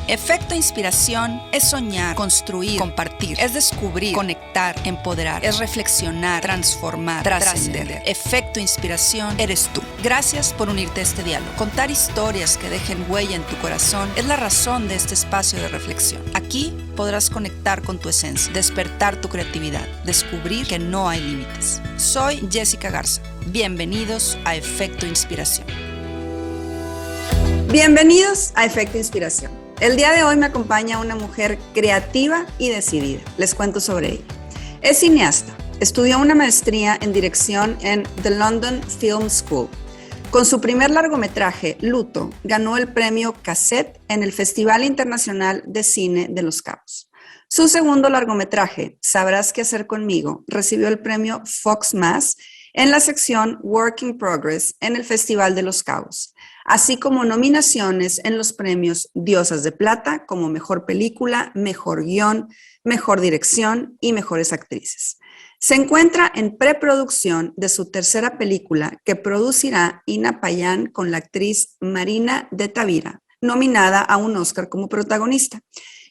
Efecto Inspiración es soñar, construir, compartir, es descubrir, conectar, empoderar, es reflexionar, transformar, trascender. Efecto Inspiración eres tú. Gracias por unirte a este diálogo. Contar historias que dejen huella en tu corazón es la razón de este espacio de reflexión. Aquí podrás conectar con tu esencia, despertar tu creatividad, descubrir que no hay límites. Soy Jessica Garza. Bienvenidos a Efecto Inspiración. Bienvenidos a Efecto Inspiración. El día de hoy me acompaña una mujer creativa y decidida. Les cuento sobre ella. Es cineasta. Estudió una maestría en dirección en The London Film School. Con su primer largometraje, Luto, ganó el premio Cassette en el Festival Internacional de Cine de Los Cabos. Su segundo largometraje, Sabrás qué hacer conmigo, recibió el premio Fox Más en la sección Work in Progress en el Festival de Los Cabos, así como nominaciones en los premios Diosas de Plata como Mejor Película, Mejor Guión, Mejor Dirección y Mejores Actrices. Se encuentra en preproducción de su tercera película que producirá Ina Payán con la actriz Marina de Tavira, nominada a un Oscar como protagonista,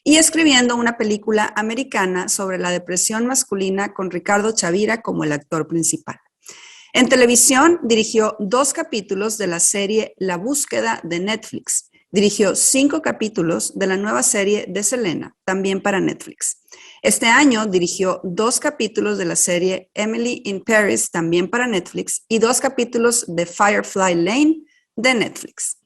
y escribiendo una película americana sobre la depresión masculina con Ricardo Chavira como el actor principal. En televisión dirigió 2 capítulos de la serie La Búsqueda de Netflix. Dirigió 5 capítulos de la nueva serie de Selena, también para Netflix. Este año dirigió 2 capítulos de la serie Emily in Paris, también para Netflix, y 2 capítulos de Firefly Lane de Netflix.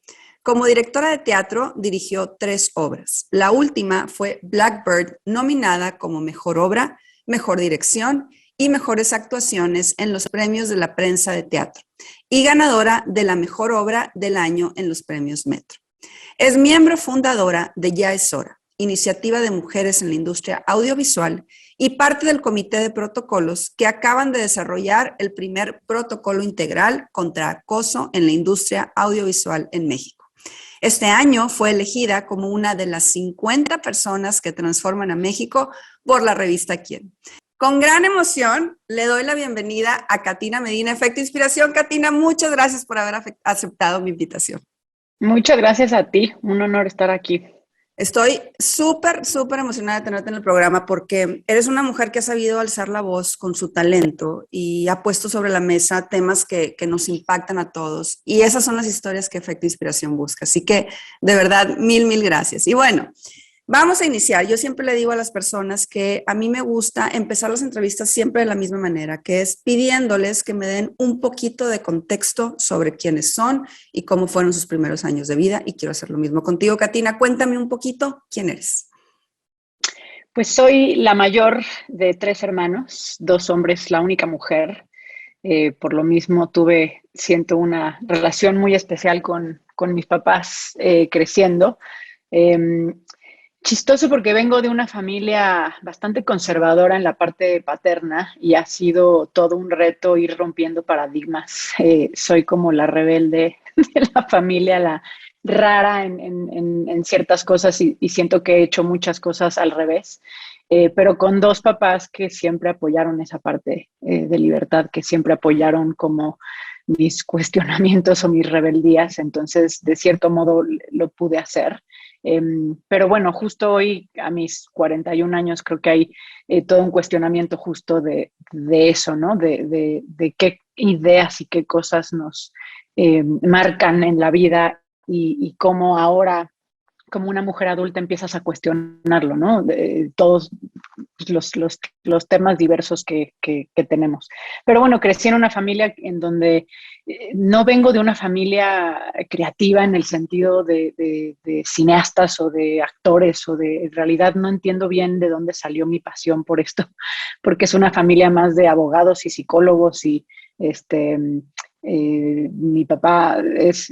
Como directora de teatro, dirigió 3 obras. La última fue Blackbird, nominada como Mejor Obra, Mejor Dirección y Mejores Actuaciones en los premios de la prensa de teatro, y ganadora de la Mejor Obra del Año en los premios Metro. Es miembro fundadora de Ya es Hora, iniciativa de mujeres en la industria audiovisual, y parte del comité de protocolos que acaban de desarrollar el primer protocolo integral contra acoso en la industria audiovisual en México. Este año fue elegida como una de las 50 personas que transforman a México por la revista Quién. Con gran emoción, le doy la bienvenida a Katina Medina, Efecto Inspiración. Katina, muchas gracias por haber aceptado mi invitación. Muchas gracias a ti, un honor estar aquí. Estoy súper emocionada de tenerte en el programa porque eres una mujer que ha sabido alzar la voz con su talento y ha puesto sobre la mesa temas que nos impactan a todos. Y esas son las historias que Efecto Inspiración busca. Así que, de verdad, mil gracias. Y bueno, vamos a iniciar. Yo siempre le digo a las personas que a mí me gusta empezar las entrevistas siempre de la misma manera, que es pidiéndoles que me den un poquito de contexto sobre quiénes son y cómo fueron sus primeros años de vida. Y quiero hacer lo mismo contigo, Katina. Cuéntame un poquito quién eres. Pues soy la mayor de 3 hermanos, 2 hombres, la única mujer. Por lo mismo siento una relación muy especial con mis papás creciendo. Chistoso porque vengo de una familia bastante conservadora en la parte paterna y ha sido todo un reto ir rompiendo paradigmas. Soy como la rebelde de la familia, la rara en ciertas cosas y siento que he hecho muchas cosas al revés, pero con 2 papás que siempre apoyaron esa parte de libertad, que siempre apoyaron como mis cuestionamientos o mis rebeldías, entonces de cierto modo lo pude hacer. Pero bueno, justo hoy a mis 41 años creo que hay todo un cuestionamiento justo de eso, ¿no? De qué ideas y qué cosas nos marcan en la vida y cómo ahora, como una mujer adulta, empiezas a cuestionarlo, ¿no? De todos los temas diversos que tenemos. Pero bueno, crecí en una familia en donde no vengo de una familia creativa en el sentido de cineastas o de actores en realidad no entiendo bien de dónde salió mi pasión por esto, porque es una familia más de abogados y psicólogos y mi papá es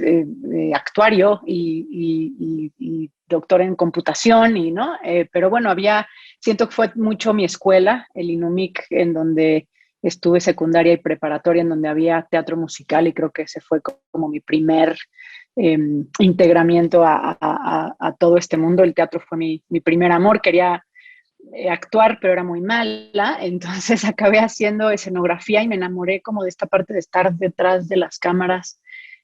actuario y doctor en computación ¿no? Pero bueno, siento que fue mucho mi escuela, el INUMIC, en donde estuve secundaria y preparatoria, en donde había teatro musical y creo que ese fue como mi primer integramiento a todo este mundo. El teatro fue mi primer amor, quería actuar, pero era muy mala, entonces acabé haciendo escenografía y me enamoré como de esta parte de estar detrás de las cámaras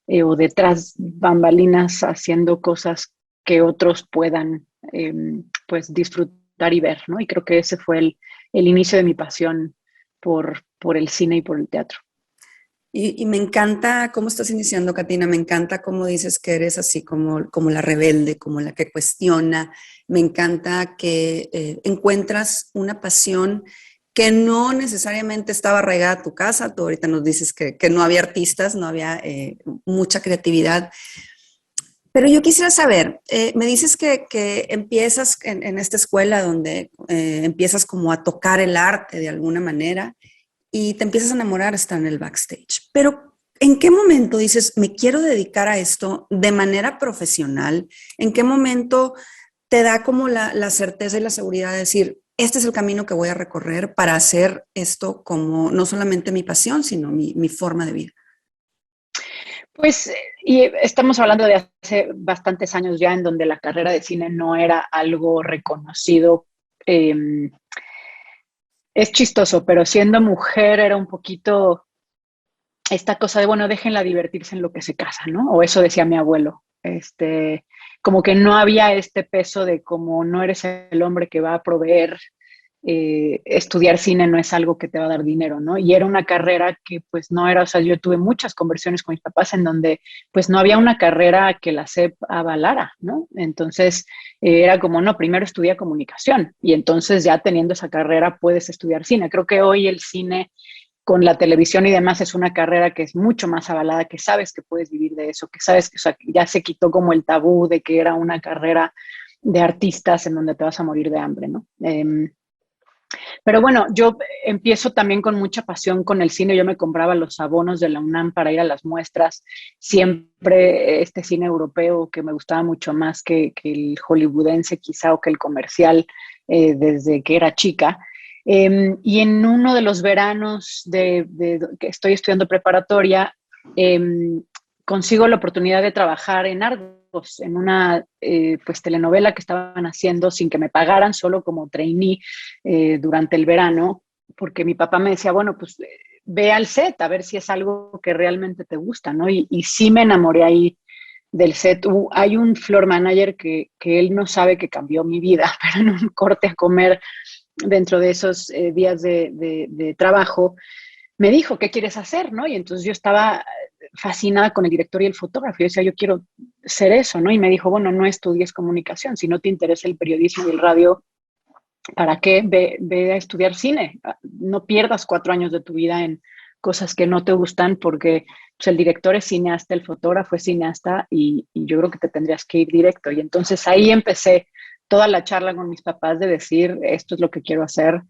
o detrás bambalinas haciendo cosas que otros puedan pues disfrutar y ver, ¿no? Y creo que ese fue el inicio de mi pasión por el cine y por el teatro. Y me encanta cómo estás iniciando, Katina, me encanta cómo dices que eres así como la rebelde, como la que cuestiona, me encanta que encuentras una pasión que no necesariamente estaba arraigada a tu casa, tú ahorita nos dices que no había artistas, no había mucha creatividad, pero yo quisiera saber, me dices que empiezas en esta escuela donde empiezas como a tocar el arte de alguna manera, y te empiezas a enamorar, estar en el backstage. Pero, ¿en qué momento dices, me quiero dedicar a esto de manera profesional? ¿En qué momento te da como la certeza y la seguridad de decir, este es el camino que voy a recorrer para hacer esto como no solamente mi pasión, sino mi forma de vida? Pues, y estamos hablando de hace bastantes años ya en donde la carrera de cine no era algo reconocido. Es chistoso, pero siendo mujer era un poquito esta cosa de, bueno, déjenla divertirse en lo que se casa, ¿no? O eso decía mi abuelo. Como que no había este peso de como no eres el hombre que va a proveer, estudiar cine no es algo que te va a dar dinero, ¿no? Y era una carrera que pues no era, o sea, yo tuve muchas conversiones con mis papás en donde pues no había una carrera que la SEP avalara, ¿no? Entonces era como, no, primero estudia comunicación y entonces ya teniendo esa carrera puedes estudiar cine. Creo que hoy el cine con la televisión y demás es una carrera que es mucho más avalada, que sabes que puedes vivir de eso, que sabes que, o sea, ya se quitó como el tabú de que era una carrera de artistas en donde te vas a morir de hambre, ¿no? Pero bueno, yo empiezo también con mucha pasión con el cine. Yo me compraba los abonos de la UNAM para ir a las muestras. Siempre este cine europeo que me gustaba mucho más que el hollywoodense quizá o que el comercial desde que era chica. Y en uno de los veranos que estoy estudiando preparatoria, consigo la oportunidad de trabajar en Argos, en una pues telenovela que estaban haciendo sin que me pagaran, solo como trainee durante el verano, porque mi papá me decía, bueno, pues ve al set a ver si es algo que realmente te gusta, ¿no? Y sí me enamoré ahí del set. Hay un floor manager que él no sabe que cambió mi vida, pero en un corte a comer dentro de esos días de trabajo, me dijo, ¿qué quieres hacer? ¿No? Y entonces yo estaba fascinada con el director y el fotógrafo. Yo decía, yo quiero ser eso, ¿no? Y me dijo, bueno, no estudies comunicación. Si no te interesa el periodismo y el radio, ¿para qué? Ve a estudiar cine. No pierdas 4 años de tu vida en cosas que no te gustan porque pues, el director es cineasta, el fotógrafo es cineasta y yo creo que te tendrías que ir directo. Y entonces ahí empecé toda la charla con mis papás de decir, esto es lo que quiero hacer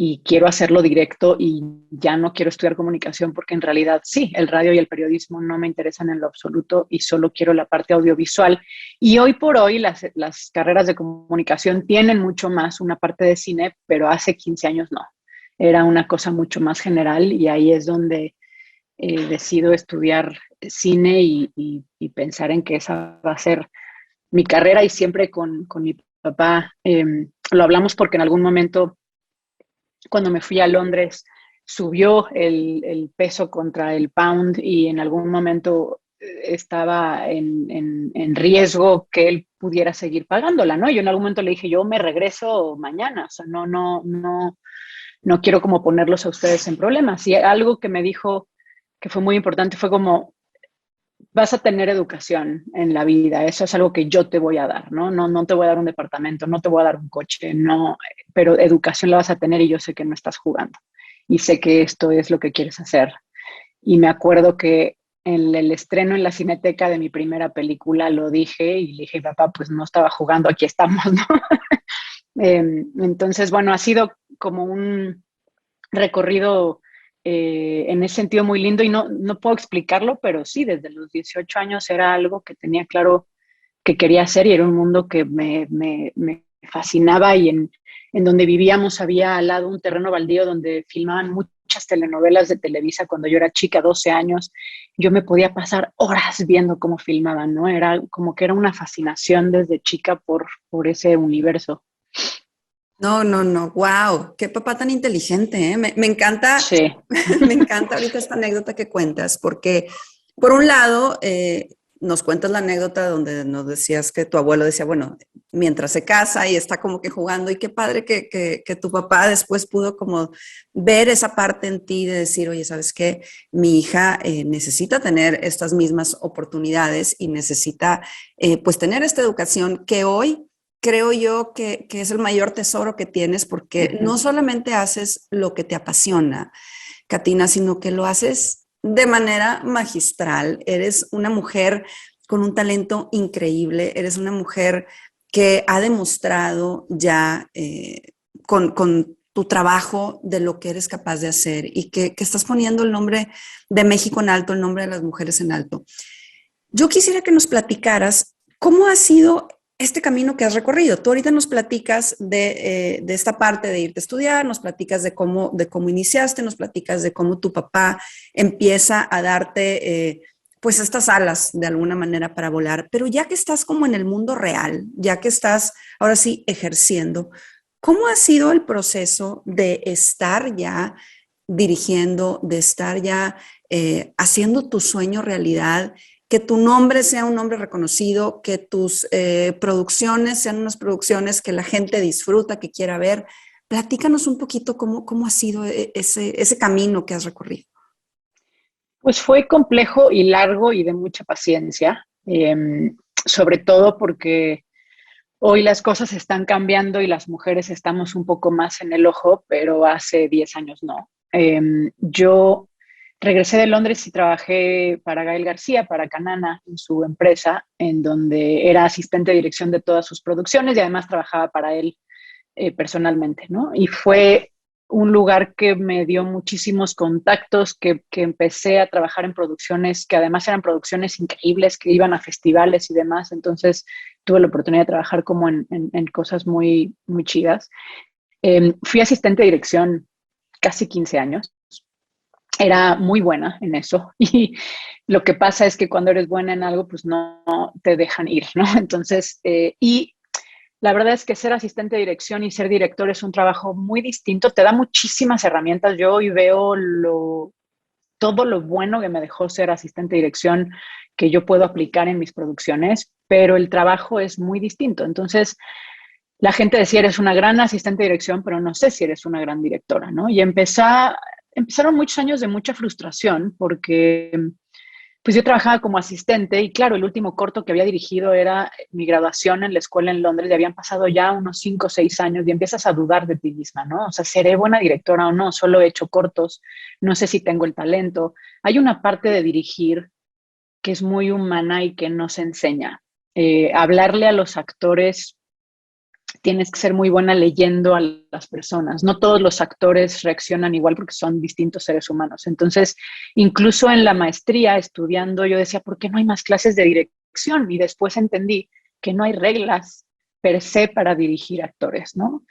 y quiero hacerlo directo y ya no quiero estudiar comunicación porque en realidad sí, el radio y el periodismo no me interesan en lo absoluto y solo quiero la parte audiovisual. Y hoy por hoy las carreras de comunicación tienen mucho más una parte de cine, pero hace 15 años no. Era una cosa mucho más general y ahí es donde decido estudiar cine y pensar en que esa va a ser mi carrera y siempre con mi papá lo hablamos porque en algún momento cuando me fui a Londres subió el peso contra el pound y en algún momento estaba en riesgo que él pudiera seguir pagándola, ¿no? Yo en algún momento le dije, yo me regreso mañana, o sea, no quiero como ponerlos a ustedes en problemas. Y algo que me dijo que fue muy importante fue como, vas a tener educación en la vida, eso es algo que yo te voy a dar, ¿no? No te voy a dar un departamento, no te voy a dar un coche, no, pero educación la vas a tener y yo sé que no estás jugando y sé que esto es lo que quieres hacer. Y me acuerdo que en el estreno en la Cineteca de mi primera película lo dije y le dije, papá, pues no estaba jugando, aquí estamos, ¿no? Entonces, bueno, ha sido como un recorrido en ese sentido muy lindo y no puedo explicarlo, pero sí, desde los 18 años era algo que tenía claro que quería hacer y era un mundo que me fascinaba y en donde vivíamos había al lado un terreno baldío donde filmaban muchas telenovelas de Televisa cuando yo era chica, 12 años. Yo me podía pasar horas viendo cómo filmaban, ¿no? Era como que era una fascinación desde chica por ese universo. No, wow, qué papá tan inteligente, ¿eh? Me encanta, Sí. me encanta ahorita esta anécdota que cuentas, porque por un lado, nos cuentas la anécdota donde nos decías que tu abuelo decía, bueno, mientras se casa y está como que jugando, y qué padre que tu papá después pudo como ver esa parte en ti de decir, oye, ¿sabes qué? Mi hija necesita tener estas mismas oportunidades y necesita pues tener esta educación que hoy creo yo que es el mayor tesoro que tienes, porque no solamente haces lo que te apasiona, Katina, sino que lo haces de manera magistral. Eres una mujer con un talento increíble, eres una mujer que ha demostrado ya con tu trabajo de lo que eres capaz de hacer y que estás poniendo el nombre de México en alto, el nombre de las mujeres en alto. Yo quisiera que nos platicaras cómo ha sido este camino que has recorrido. Tú ahorita nos platicas de esta parte de irte a estudiar, nos platicas de cómo iniciaste, nos platicas de cómo tu papá empieza a darte pues estas alas de alguna manera para volar, pero ya que estás como en el mundo real, ya que estás ahora sí ejerciendo, ¿cómo ha sido el proceso de estar ya dirigiendo, de estar ya haciendo tu sueño realidad? Que tu nombre sea un nombre reconocido, que tus producciones sean unas producciones que la gente disfruta, que quiera ver. Platícanos un poquito cómo ha sido ese camino que has recorrido. Pues fue complejo y largo y de mucha paciencia, sobre todo porque hoy las cosas están cambiando y las mujeres estamos un poco más en el ojo, pero hace 10 años no. Yo regresé de Londres y trabajé para Gael García, para Canana, en su empresa, en donde era asistente de dirección de todas sus producciones y además trabajaba para él personalmente, ¿no? Y fue un lugar que me dio muchísimos contactos, que empecé a trabajar en producciones, que además eran producciones increíbles, que iban a festivales y demás, entonces tuve la oportunidad de trabajar como en cosas muy, muy chidas. Fui asistente de dirección casi 15 años, era muy buena en eso y lo que pasa es que cuando eres buena en algo, pues no te dejan ir, ¿no? Entonces, y la verdad es que ser asistente de dirección y ser director es un trabajo muy distinto, te da muchísimas herramientas. Yo hoy veo todo lo bueno que me dejó ser asistente de dirección que yo puedo aplicar en mis producciones, pero el trabajo es muy distinto. Entonces, la gente decía, eres una gran asistente de dirección, pero no sé si eres una gran directora, ¿no? Y empezaron muchos años de mucha frustración porque pues yo trabajaba como asistente y claro, el último corto que había dirigido era mi graduación en la escuela en Londres y habían pasado ya unos 5 o 6 años y empiezas a dudar de ti misma, ¿no? O sea, ¿seré buena directora o no? Solo he hecho cortos, no sé si tengo el talento. Hay una parte de dirigir que es muy humana y que no se enseña. Hablarle a los actores, tienes que ser muy buena leyendo a las personas. No todos los actores reaccionan igual porque son distintos seres humanos. Entonces, incluso en la maestría, estudiando, yo decía, ¿por qué no hay más clases de dirección? Y después entendí que no hay reglas per se para dirigir actores, ¿no?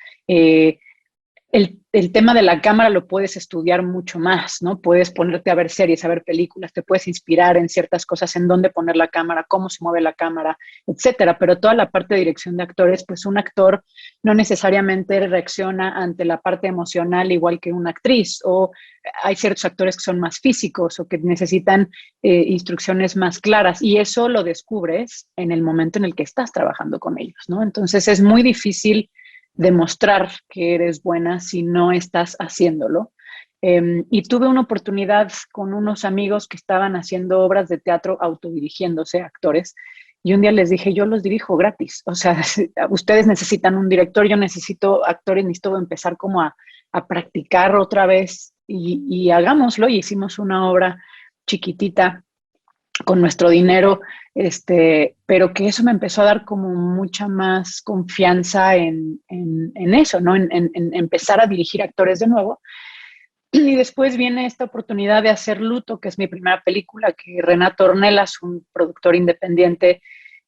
El tema de la cámara lo puedes estudiar mucho más, ¿no? Puedes ponerte a ver series, a ver películas, te puedes inspirar en ciertas cosas, en dónde poner la cámara, cómo se mueve la cámara, etcétera. Pero toda la parte de dirección de actores, pues un actor no necesariamente reacciona ante la parte emocional igual que una actriz, o hay ciertos actores que son más físicos o que necesitan instrucciones más claras, y eso lo descubres en el momento en el que estás trabajando con ellos, ¿no? Entonces es muy difícil demostrar que eres buena si no estás haciéndolo. Y tuve una oportunidad con unos amigos que estaban haciendo obras de teatro autodirigiéndose, actores, y un día les dije, yo los dirijo gratis, o sea, ustedes necesitan un director, yo necesito actores, necesito empezar como a practicar otra vez y hagámoslo, y hicimos una obra chiquitita con nuestro dinero, pero que eso me empezó a dar como mucha más confianza en eso, ¿no? En empezar a dirigir actores de nuevo. Y después viene esta oportunidad de hacer Luto, que es mi primera película, que Renato Ornelas, un productor independiente,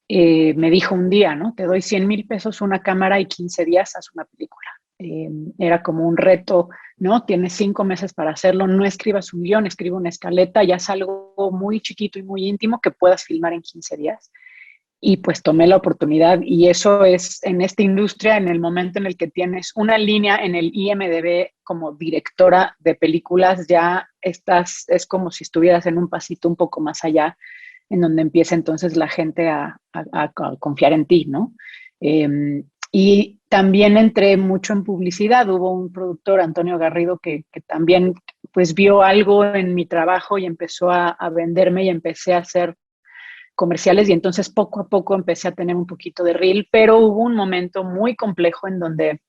me dijo un día, ¿no? Te doy 100,000 pesos, una cámara y 15 días haz una película. Era como un reto, ¿no? Tienes 5 meses para hacerlo, no escribas un guión, escribe una escaleta, ya es algo muy chiquito y muy íntimo que puedas filmar en 15 días. Y pues tomé la oportunidad, y eso es en esta industria, en el momento en el que tienes una línea en el IMDb como directora de películas, ya estás, es como si estuvieras en un pasito un poco más allá en donde empieza entonces la gente a confiar en ti, ¿no? Y también entré mucho en publicidad. Hubo un productor, Antonio Garrido, que también pues vio algo en mi trabajo y empezó a venderme y empecé a hacer comerciales y entonces poco a poco empecé a tener un poquito de reel, pero hubo un momento muy complejo en donde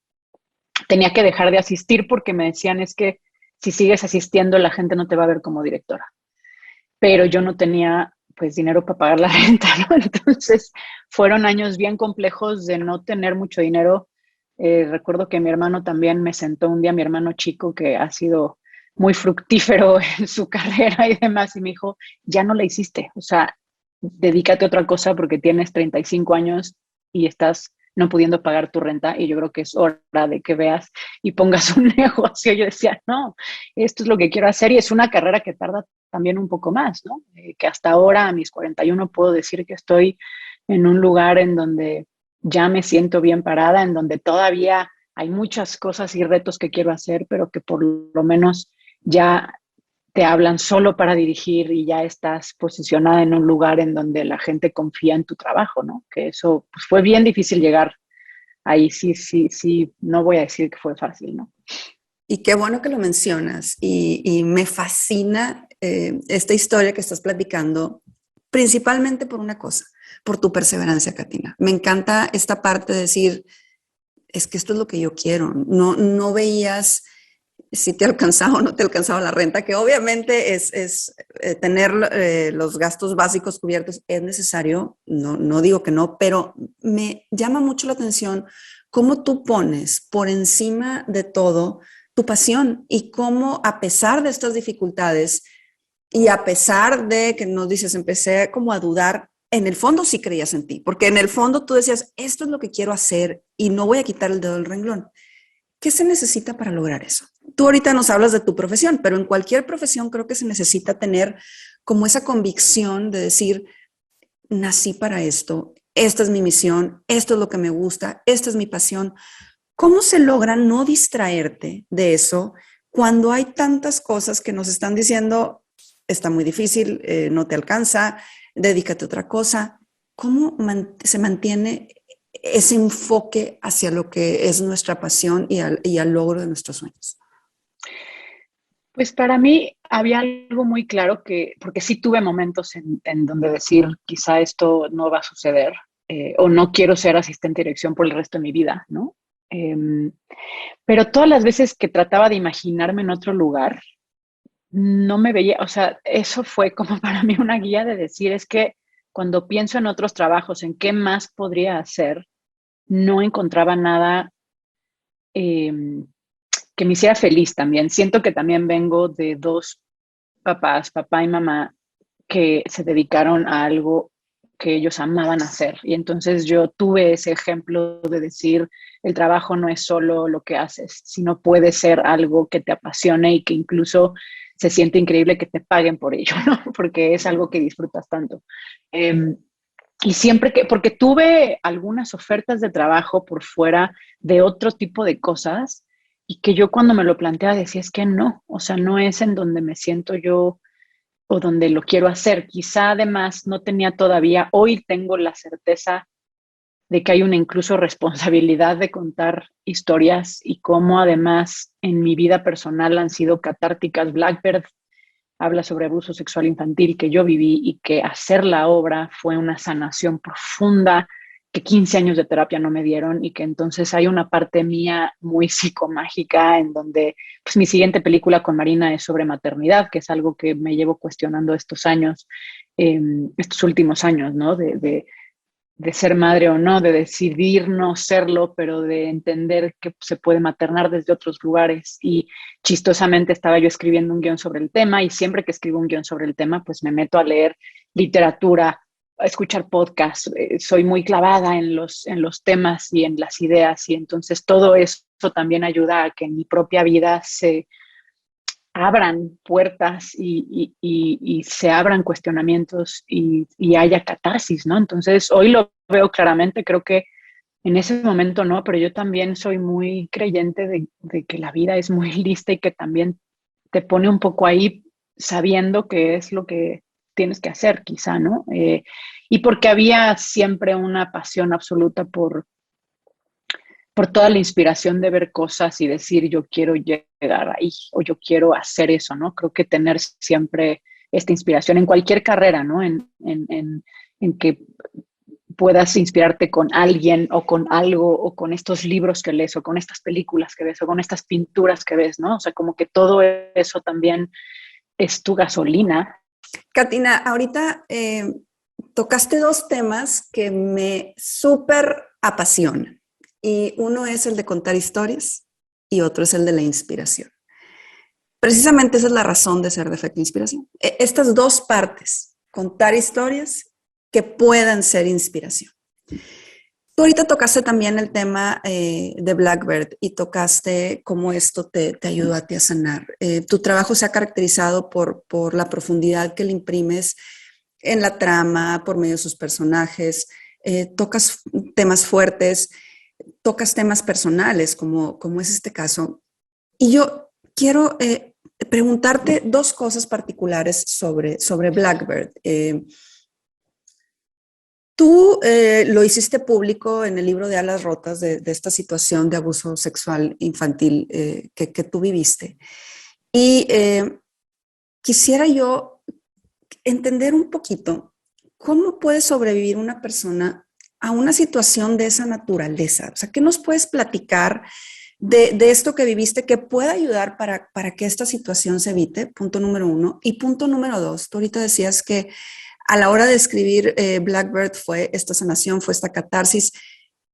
tenía que dejar de asistir porque me decían es que si sigues asistiendo la gente no te va a ver como directora. Pero yo no tenía pues dinero para pagar la renta, ¿no? Entonces fueron años bien complejos de no tener mucho dinero. Recuerdo que mi hermano también me sentó un día, mi hermano chico, que ha sido muy fructífero en su carrera y demás, y me dijo, ya no la hiciste, o sea, dedícate a otra cosa porque tienes 35 años y estás no pudiendo pagar tu renta y yo creo que es hora de que veas y pongas un negocio. Yo decía, no, esto es lo que quiero hacer y es una carrera que tarda también un poco más, ¿no? Que hasta ahora, a mis 41, puedo decir que estoy en un lugar en donde ya me siento bien parada, en donde todavía hay muchas cosas y retos que quiero hacer, pero que por lo menos ya te hablan solo para dirigir y ya estás posicionada en un lugar en donde la gente confía en tu trabajo, ¿no? Que eso pues, fue bien difícil llegar ahí, sí, no voy a decir que fue fácil, ¿no? Y qué bueno que lo mencionas y me fascina esta historia que estás platicando, principalmente por una cosa, por tu perseverancia, Katina. Me encanta esta parte de decir, es que esto es lo que yo quiero. No veías si te alcanzaba o no te alcanzaba la renta, que obviamente es tener los gastos básicos cubiertos es necesario, no digo que no, pero me llama mucho la atención cómo tú pones por encima de todo tu pasión y cómo a pesar de estas dificultades y a pesar de que nos dices, empecé como a dudar, en el fondo sí creías en ti, porque en el fondo tú decías, esto es lo que quiero hacer y no voy a quitar el dedo del renglón. ¿Qué se necesita para lograr eso? Tú ahorita nos hablas de tu profesión, pero en cualquier profesión creo que se necesita tener como esa convicción de decir, nací para esto, esta es mi misión, esto es lo que me gusta, esta es mi pasión. ¿Cómo se logra no distraerte de eso cuando hay tantas cosas que nos están diciendo, está muy difícil, no te alcanza, dedícate a otra cosa? ¿Cómo se mantiene ese enfoque hacia lo que es nuestra pasión y al logro de nuestros sueños? Pues para mí había algo muy claro que, porque sí tuve momentos en donde decir, quizá esto no va a suceder, o no quiero ser asistente de dirección por el resto de mi vida, ¿no? Pero todas las veces que trataba de imaginarme en otro lugar, no me veía, o sea, eso fue como para mí una guía de decir, es que cuando pienso en otros trabajos, en qué más podría hacer, no encontraba nada eh, que me hiciera feliz también. Siento que también vengo de dos papás, papá y mamá, que se dedicaron a algo que ellos amaban hacer. Y entonces yo tuve ese ejemplo de decir, el trabajo no es solo lo que haces, sino puede ser algo que te apasione y que incluso se siente increíble que te paguen por ello, ¿no? Porque es algo que disfrutas tanto. Y siempre que, porque tuve algunas ofertas de trabajo por fuera de otro tipo de cosas y que yo cuando me lo planteaba decía, es que no, o sea, no es en donde me siento yo o donde lo quiero hacer. Quizá además no tenía todavía, hoy tengo la certeza de que hay una incluso responsabilidad de contar historias y cómo además en mi vida personal han sido catárticas. Blackbird habla sobre abuso sexual infantil que yo viví y que hacer la obra fue una sanación profunda que 15 años de terapia no me dieron y que entonces hay una parte mía muy psicomágica en donde pues mi siguiente película con Marina es sobre maternidad, que es algo que me llevo cuestionando estos años, estos últimos años, ¿no? De ser madre o no, de decidir no serlo, pero de entender que se puede maternar desde otros lugares. Y chistosamente estaba yo escribiendo un guión sobre el tema y siempre que escribo un guión sobre el tema, pues me meto a leer literatura, a escuchar podcasts. Soy muy clavada en los temas y en las ideas y entonces todo eso también ayuda a que en mi propia vida se abran puertas y se abran cuestionamientos y haya catarsis, ¿no? Entonces, hoy lo veo claramente, creo que en ese momento no, pero yo también soy muy creyente de que la vida es muy lista y que también te pone un poco ahí sabiendo que es lo que tienes que hacer, quizá, ¿no? Y porque había siempre una pasión absoluta por toda la inspiración de ver cosas y decir, yo quiero llegar ahí o yo quiero hacer eso, ¿no? Creo que tener siempre esta inspiración en cualquier carrera, ¿no? En que puedas inspirarte con alguien o con algo o con estos libros que lees o con estas películas que ves o con estas pinturas que ves, ¿no? O sea, como que todo eso también es tu gasolina. Katina, ahorita tocaste dos temas que me súper apasionan. Y uno es el de contar historias y otro es el de la inspiración. Precisamente esa es la razón de ser de Efecto Inspiración. Estas dos partes, contar historias que puedan ser inspiración. Tú ahorita tocaste también el tema de Blackbird y tocaste cómo esto te ayudó a ti a sanar. Tu trabajo se ha caracterizado por la profundidad que le imprimes en la trama, por medio de sus personajes. Tocas temas fuertes, tocas temas personales, como es este caso. Y yo quiero preguntarte dos cosas particulares sobre Blackbird. Tú lo hiciste público en el libro de Alas Rotas de esta situación de abuso sexual infantil que tú viviste. Y quisiera yo entender un poquito cómo puede sobrevivir una persona a una situación de esa naturaleza. O sea, ¿qué nos puedes platicar de esto que viviste que pueda ayudar para que esta situación se evite? Punto número uno. Y punto número dos, tú ahorita decías que a la hora de escribir Blackbird fue esta sanación, fue esta catarsis.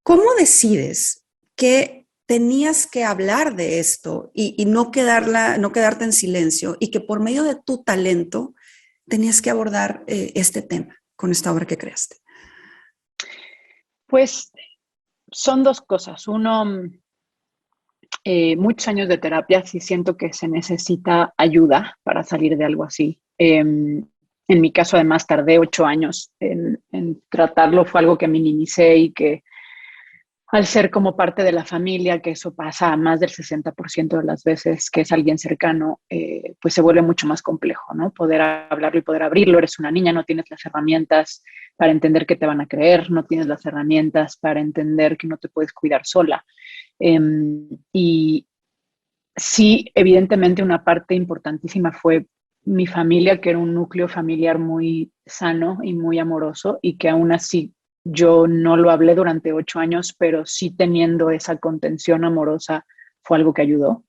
¿Cómo decides que tenías que hablar de esto y no quedarte en silencio y que por medio de tu talento tenías que abordar este tema con esta obra que creaste? Pues son dos cosas. Uno, muchos años de terapia, sí siento que se necesita ayuda para salir de algo así. En mi caso, además, tardé 8 años en tratarlo. Fue algo que minimicé y que al ser como parte de la familia, que eso pasa más del 60% de las veces que es alguien cercano, pues se vuelve mucho más complejo, ¿no? Poder hablarlo y poder abrirlo. Eres una niña, no tienes las herramientas para entender que te van a creer, no tienes las herramientas para entender que no te puedes cuidar sola. Y sí, evidentemente una parte importantísima fue mi familia, que era un núcleo familiar muy sano y muy amoroso, y que aún así yo no lo hablé durante 8 años, pero sí teniendo esa contención amorosa fue algo que ayudó.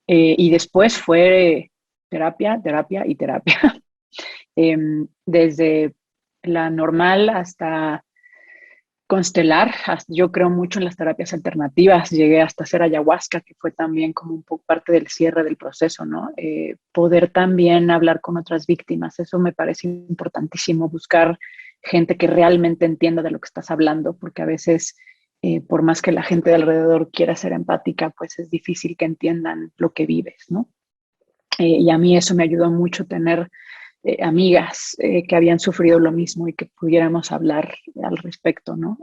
Y después fue terapia, terapia y terapia. Desde la normal hasta constelar. Yo creo mucho en las terapias alternativas. Llegué hasta hacer ayahuasca, que fue también como un poco parte del cierre del proceso, ¿no? Poder también hablar con otras víctimas. Eso me parece importantísimo, buscar gente que realmente entienda de lo que estás hablando, porque a veces, por más que la gente de alrededor quiera ser empática, pues es difícil que entiendan lo que vives, ¿no? Y a mí eso me ayudó mucho, tener amigas que habían sufrido lo mismo y que pudiéramos hablar al respecto, ¿no?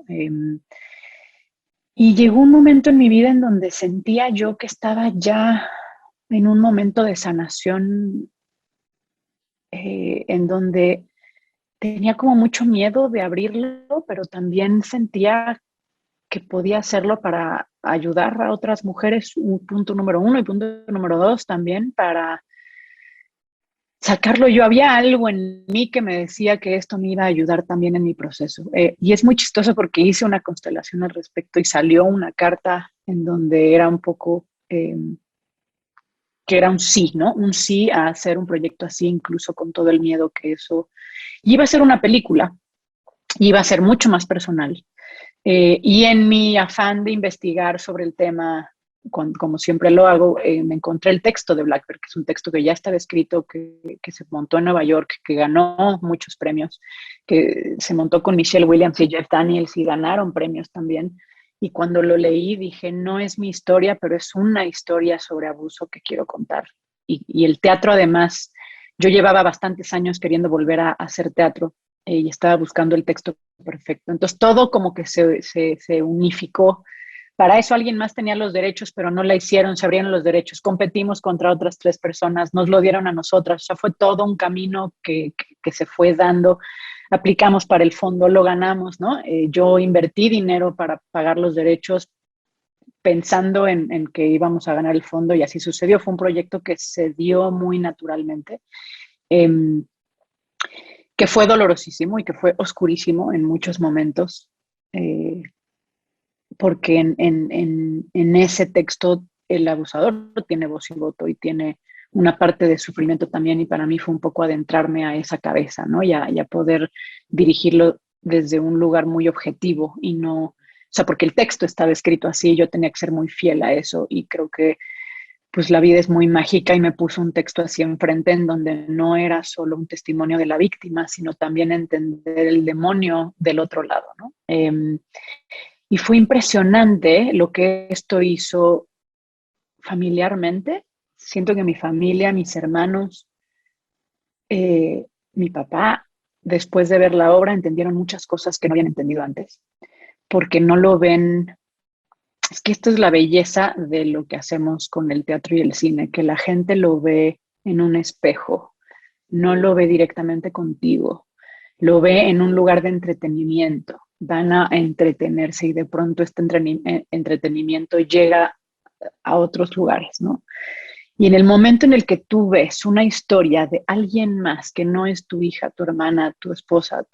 Y llegó un momento en mi vida en donde sentía yo que estaba ya en un momento de sanación, en donde tenía como mucho miedo de abrirlo, pero también sentía que podía hacerlo para ayudar a otras mujeres, un punto número uno, y punto número dos también para sacarlo yo. Había algo en mí que me decía que esto me iba a ayudar también en mi proceso. Y es muy chistoso porque hice una constelación al respecto y salió una carta en donde era un poco, que era un sí, ¿no? Un sí a hacer un proyecto así, incluso con todo el miedo que eso. Y iba a ser una película, iba a ser mucho más personal. Y en mi afán de investigar sobre el tema, como siempre lo hago, me encontré el texto de Blackbird, que es un texto que ya estaba escrito, que se montó en Nueva York, que ganó muchos premios, que se montó con Michelle Williams y Jeff Daniels y ganaron premios también. Y cuando lo leí dije, no es mi historia, pero es una historia sobre abuso que quiero contar. Y el teatro, además, yo llevaba bastantes años queriendo volver a hacer teatro, y estaba buscando el texto perfecto. Entonces todo como que se unificó para eso alguien más tenía los derechos, pero no la hicieron, se abrieron los derechos, competimos contra otras 3 personas, nos lo dieron a nosotras, o sea, fue todo un camino que se fue dando, aplicamos para el fondo, lo ganamos, ¿no? Yo invertí dinero para pagar los derechos pensando en que íbamos a ganar el fondo y así sucedió, fue un proyecto que se dio muy naturalmente, que fue dolorosísimo y que fue oscurísimo en muchos momentos, porque en ese texto el abusador tiene voz y voto y tiene una parte de sufrimiento también, y para mí fue un poco adentrarme a esa cabeza, ¿no? Y a poder dirigirlo desde un lugar muy objetivo y no, o sea, porque el texto estaba escrito así, yo tenía que ser muy fiel a eso, y creo que pues la vida es muy mágica y me puso un texto así enfrente en donde no era solo un testimonio de la víctima, sino también entender el demonio del otro lado, ¿no? Y fue impresionante lo que esto hizo familiarmente. Siento que mi familia, mis hermanos, mi papá, después de ver la obra, entendieron muchas cosas que no habían entendido antes, porque no lo ven. Es que esto es la belleza de lo que hacemos con el teatro y el cine, que la gente lo ve en un espejo, no lo ve directamente contigo, lo ve en un lugar de entretenimiento, van a entretenerse y de pronto este entretenimiento llega a otros lugares, ¿no? Y en el momento en el que tú ves una historia de alguien más que no es tu hija, tu hermana, tu esposa,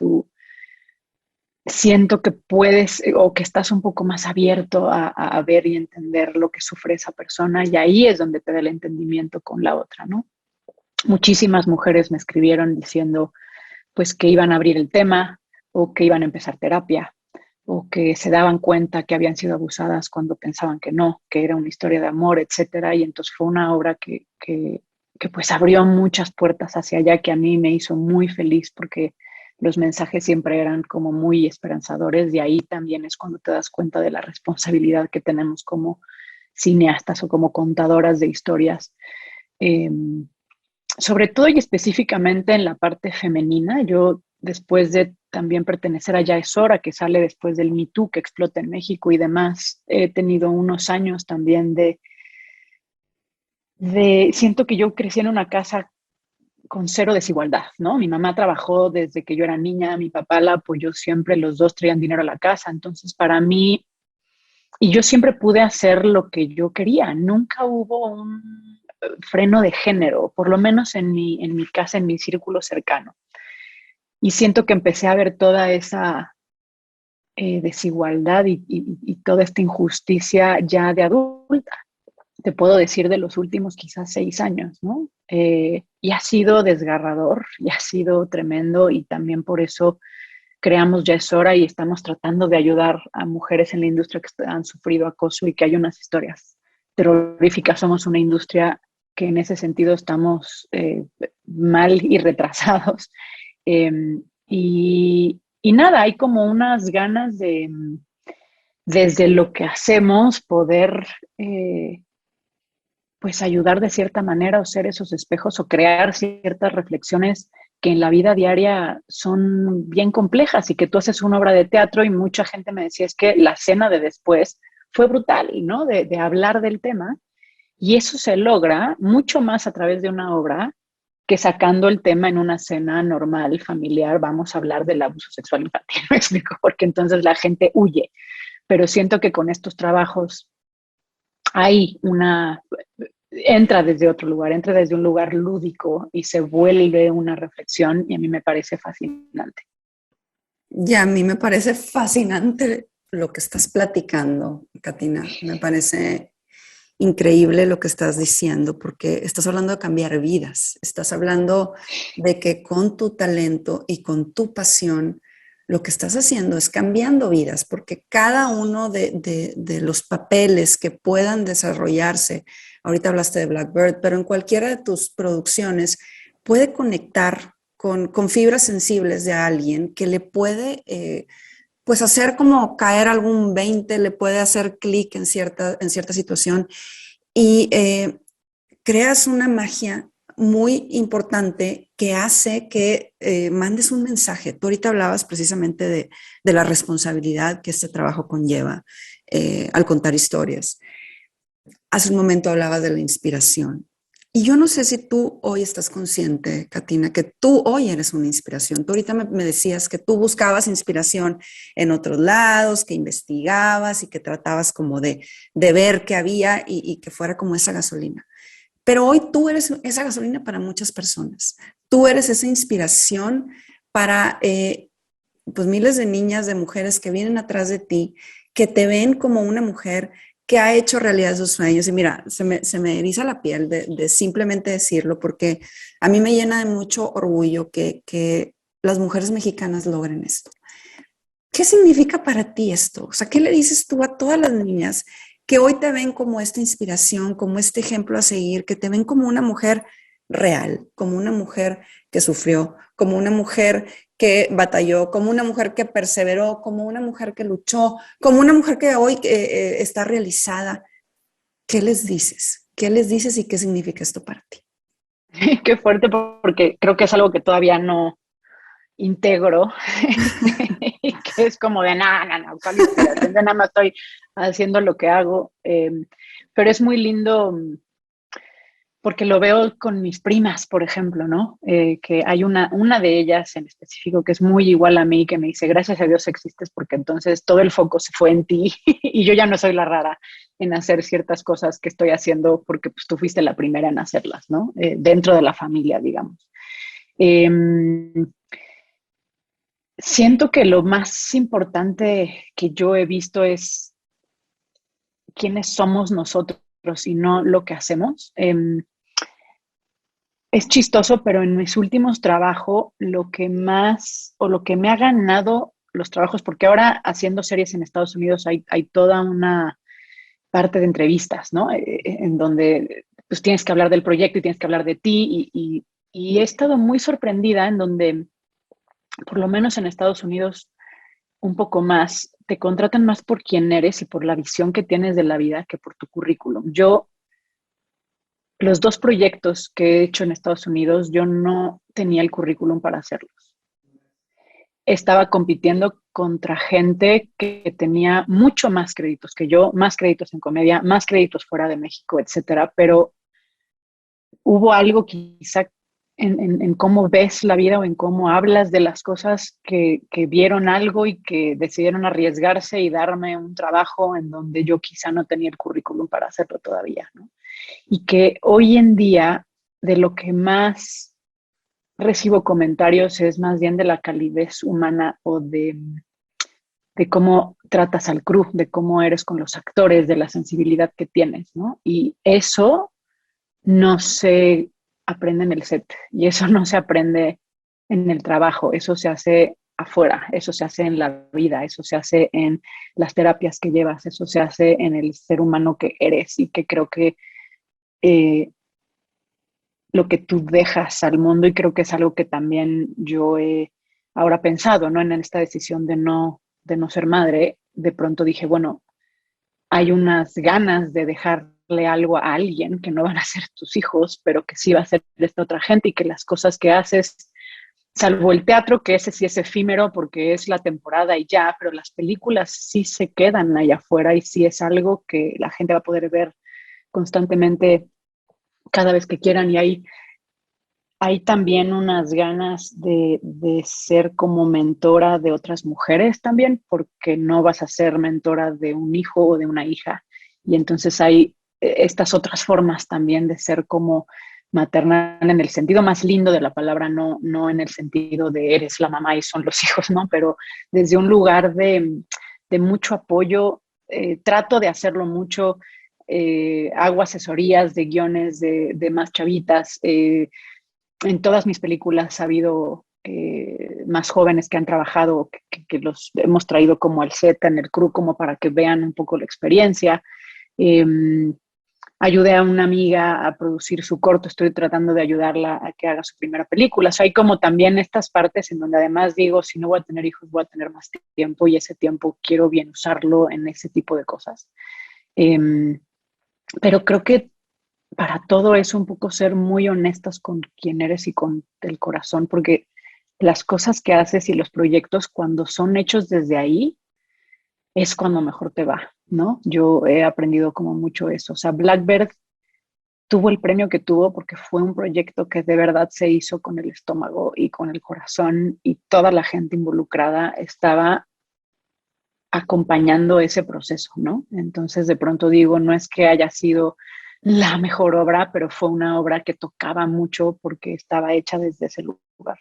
siento que puedes o que estás un poco más abierto a ver y entender lo que sufre esa persona, y ahí es donde te da el entendimiento con la otra, ¿no? Muchísimas mujeres me escribieron diciendo pues que iban a abrir el tema o que iban a empezar terapia o que se daban cuenta que habían sido abusadas cuando pensaban que no, que era una historia de amor, etcétera. Y entonces fue una obra que pues abrió muchas puertas hacia allá, que a mí me hizo muy feliz porque los mensajes siempre eran como muy esperanzadores. De ahí también es cuando te das cuenta de la responsabilidad que tenemos como cineastas o como contadoras de historias. Sobre todo y específicamente en la parte femenina, yo después de también pertenecer a Ya es Hora, que sale después del Me Too que explota en México y demás, he tenido unos años también siento que yo crecí en una casa con cero desigualdad, ¿no? Mi mamá trabajó desde que yo era niña, mi papá la apoyó siempre, los dos traían dinero a la casa, entonces para mí, y yo siempre pude hacer lo que yo quería, nunca hubo un freno de género, por lo menos en mi casa, en mi círculo cercano. Y siento que empecé a ver toda esa desigualdad y toda esta injusticia ya de adulta. Te puedo decir de los últimos quizás 6 años, ¿no? Y ha sido desgarrador, y ha sido tremendo, y también por eso creamos Ya es Hora y estamos tratando de ayudar a mujeres en la industria que han sufrido acoso y que hay unas historias terroríficas. Somos una industria que en ese sentido estamos mal y retrasados. Y nada, hay como unas ganas de, desde lo que hacemos, poder pues ayudar de cierta manera o ser esos espejos o crear ciertas reflexiones que en la vida diaria son bien complejas, y que tú haces una obra de teatro y mucha gente me decía, es que la escena de después fue brutal, ¿no? De hablar del tema, y eso se logra mucho más a través de una obra que sacando el tema en una cena normal, familiar, vamos a hablar del abuso sexual infantil, me explico, porque entonces la gente huye. Pero siento que con estos trabajos hay entra desde otro lugar, entra desde un lugar lúdico y se vuelve una reflexión, y a mí me parece fascinante. Y a mí me parece fascinante lo que estás platicando, Katina. Me parece increíble lo que estás diciendo, porque estás hablando de cambiar vidas, estás hablando de que con tu talento y con tu pasión, lo que estás haciendo es cambiando vidas, porque cada uno de los papeles que puedan desarrollarse, ahorita hablaste de Blackbird, pero en cualquiera de tus producciones puede conectar con fibras sensibles de alguien que le puede pues hacer como caer algún 20, le puede hacer clic en cierta situación, y creas una magia muy importante que hace que mandes un mensaje. Tú ahorita hablabas precisamente de la responsabilidad que este trabajo conlleva. al contar historias. Hace un momento hablabas de la inspiración. Y yo no sé si tú hoy estás consciente, Katina, que tú hoy eres una inspiración. Tú ahorita me decías que tú buscabas inspiración en otros lados, que investigabas y que tratabas como de ver qué había y que fuera como esa gasolina. Pero hoy tú eres esa gasolina para muchas personas. Tú eres esa inspiración para pues miles de niñas, de mujeres que vienen atrás de ti, que te ven como una mujer que ha hecho realidad sus sueños. Y mira, se me eriza la piel de simplemente decirlo, porque a mí me llena de mucho orgullo que las mujeres mexicanas logren esto. ¿Qué significa para ti esto? O sea, ¿qué le dices tú a todas las niñas que hoy te ven como esta inspiración, como este ejemplo a seguir, que te ven como una mujer real, como una mujer que sufrió, como una mujer que batalló, como una mujer que perseveró, como una mujer que luchó, como una mujer que hoy está realizada? ¿Qué les dices? ¿Qué les dices y qué significa esto para ti? Qué fuerte, porque creo que es algo que todavía no integro y que es como de nada, no, ¿cuál inspiración? Yo nada más estoy haciendo lo que hago, pero es muy lindo porque lo veo con mis primas, por ejemplo, ¿no? Que hay una de ellas en específico que es muy igual a mí, que me dice, gracias a Dios existes, porque entonces todo el foco se fue en ti y yo ya no soy la rara en hacer ciertas cosas que estoy haciendo porque pues, tú fuiste la primera en hacerlas, ¿no? Dentro de la familia, digamos. Eh, Siento que lo más importante que yo he visto es quiénes somos nosotros y no lo que hacemos. Es chistoso, pero en mis últimos trabajos, lo que más o lo que me ha ganado los trabajos, porque ahora haciendo series en Estados Unidos hay toda una parte de entrevistas, ¿no? En donde pues tienes que hablar del proyecto y tienes que hablar de ti y he estado muy sorprendida en donde, por lo menos en Estados Unidos, un poco más, te contratan más por quién eres y por la visión que tienes de la vida que por tu currículum. Yo, los dos proyectos que he hecho en Estados Unidos, yo no tenía el currículum para hacerlos. Estaba compitiendo contra gente que tenía mucho más créditos que yo, más créditos en comedia, más créditos fuera de México, etcétera, pero hubo algo quizá en cómo ves la vida o en cómo hablas de las cosas que vieron algo y que decidieron arriesgarse y darme un trabajo en donde yo quizá no tenía el currículum para hacerlo todavía, ¿no? Y que hoy en día de lo que más recibo comentarios es más bien de la calidez humana o de cómo tratas al crew, de cómo eres con los actores, de la sensibilidad que tienes, ¿no? Y eso no se aprende en el set y eso no se aprende en el trabajo, eso se hace afuera, eso se hace en la vida, eso se hace en las terapias que llevas, eso se hace en el ser humano que eres y que creo que eh, lo que tú dejas al mundo y creo que es algo que también yo he ahora pensado, ¿no? En esta decisión de no ser madre, de pronto dije, bueno, hay unas ganas de dejarle algo a alguien que no van a ser tus hijos, pero que sí va a ser esta otra gente y que las cosas que haces, salvo el teatro, que ese sí es efímero porque es la temporada y ya, pero las películas sí se quedan allá afuera y sí es algo que la gente va a poder ver constantemente cada vez que quieran y hay también unas ganas de ser como mentora de otras mujeres también, porque no vas a ser mentora de un hijo o de una hija. Y entonces hay estas otras formas también de ser como maternal en el sentido más lindo de la palabra, no en el sentido de eres la mamá y son los hijos, ¿no? Pero desde un lugar de mucho apoyo, trato de hacerlo mucho, hago asesorías de guiones de más chavitas, en todas mis películas ha habido más jóvenes que han trabajado, que los hemos traído como al set, en el crew, como para que vean un poco la experiencia. Eh, Ayudé a una amiga a producir su corto, estoy tratando de ayudarla a que haga su primera película. O sea, hay como también estas partes en donde además digo, si no voy a tener hijos, voy a tener más tiempo y ese tiempo quiero bien usarlo en ese tipo de cosas. Eh, pero creo que para todo eso un poco ser muy honestas con quién eres y con el corazón, porque las cosas que haces y los proyectos cuando son hechos desde ahí es cuando mejor te va. ¿no? Yo he aprendido como mucho eso. O sea, Blackbird tuvo el premio que tuvo porque fue un proyecto que de verdad se hizo con el estómago y con el corazón, y toda la gente involucrada estaba acompañando ese proceso, ¿no? Entonces, de pronto digo, no es que haya sido la mejor obra, pero fue una obra que tocaba mucho porque estaba hecha desde ese lugar.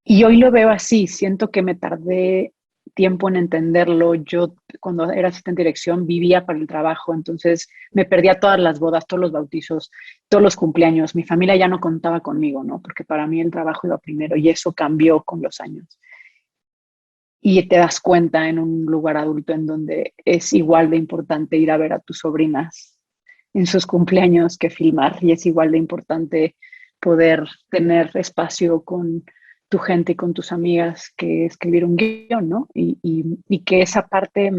Y hoy lo veo así, siento que me tardé tiempo en entenderlo. Yo cuando era asistente de dirección vivía para el trabajo, entonces me perdía todas las bodas, todos los bautizos, todos los cumpleaños. Mi familia ya no contaba conmigo, ¿no? Porque para mí el trabajo iba primero, y eso cambió con los años. Y te das cuenta en un lugar adulto en donde es igual de importante ir a ver a tus sobrinas en sus cumpleaños que filmar, y es igual de importante poder tener espacio con tu gente y con tus amigas que escribir un guión, ¿no? Y que esa parte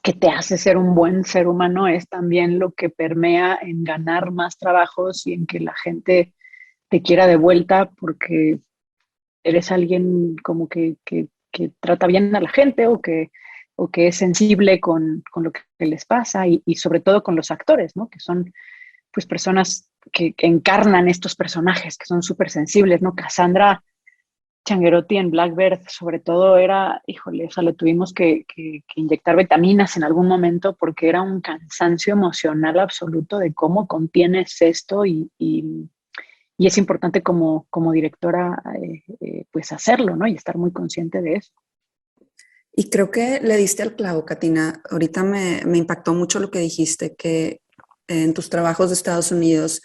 que te hace ser un buen ser humano es también lo que permea en ganar más trabajos y en que la gente te quiera de vuelta porque eres alguien como que trata bien a la gente, o que es sensible con lo que les pasa, y sobre todo con los actores, ¿no? Que son pues personas que encarnan estos personajes, que son súper sensibles, ¿no? Cassandra Changuerotti en Blackbird, sobre todo, era, híjole, o sea, le tuvimos que inyectar vitaminas en algún momento porque era un cansancio emocional absoluto de cómo contienes esto, y es importante como directora pues hacerlo, ¿no? Y estar muy consciente de eso. Y creo que le diste al clavo, Katina. Ahorita me impactó mucho lo que dijiste, que en tus trabajos de Estados Unidos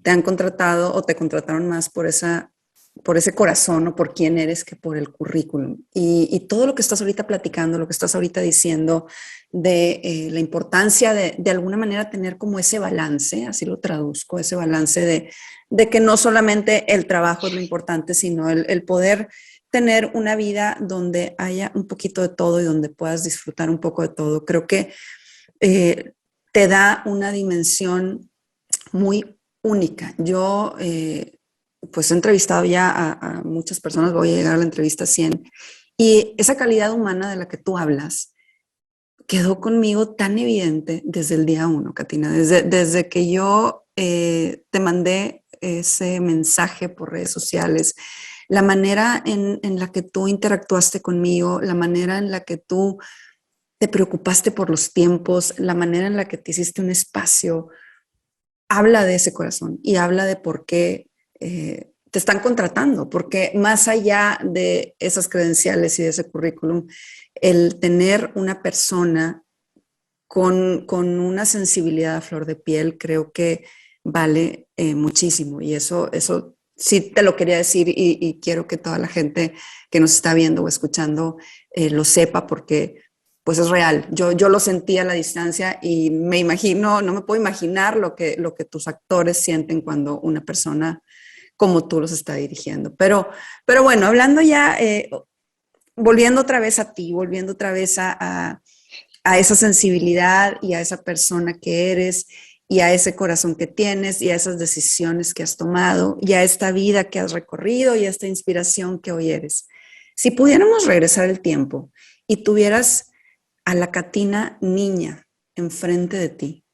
te han contratado o te contrataron más por ese corazón o por quién eres que por el currículum. Y todo lo que estás ahorita platicando, lo que estás ahorita diciendo de la importancia de alguna manera tener como ese balance, así lo traduzco, ese balance de que no solamente el trabajo es lo importante, sino el poder tener una vida donde haya un poquito de todo y donde puedas disfrutar un poco de todo. Creo que te da una dimensión muy única. Yo pues he entrevistado ya a muchas personas, voy a llegar a la entrevista 100, y esa calidad humana de la que tú hablas quedó conmigo tan evidente desde el día uno, Katina, desde que yo te mandé ese mensaje por redes sociales, la manera en la que tú interactuaste conmigo, la manera en la que tú te preocupaste por los tiempos, la manera en la que te hiciste un espacio, habla de ese corazón y habla de por qué te están contratando, porque más allá de esas credenciales y de ese currículum, el tener una persona con una sensibilidad a flor de piel creo que vale muchísimo, y eso sí te lo quería decir, y quiero que toda la gente que nos está viendo o escuchando lo sepa, porque pues es real. Yo lo sentí a la distancia y me imagino, no me puedo imaginar lo que tus actores sienten cuando una persona como tú los está dirigiendo. Pero bueno, hablando ya, volviendo otra vez a ti, volviendo otra vez a esa sensibilidad y a esa persona que eres y a ese corazón que tienes y a esas decisiones que has tomado y a esta vida que has recorrido y a esta inspiración que hoy eres. Si pudiéramos regresar el tiempo y tuvieras a la Katina niña enfrente de ti,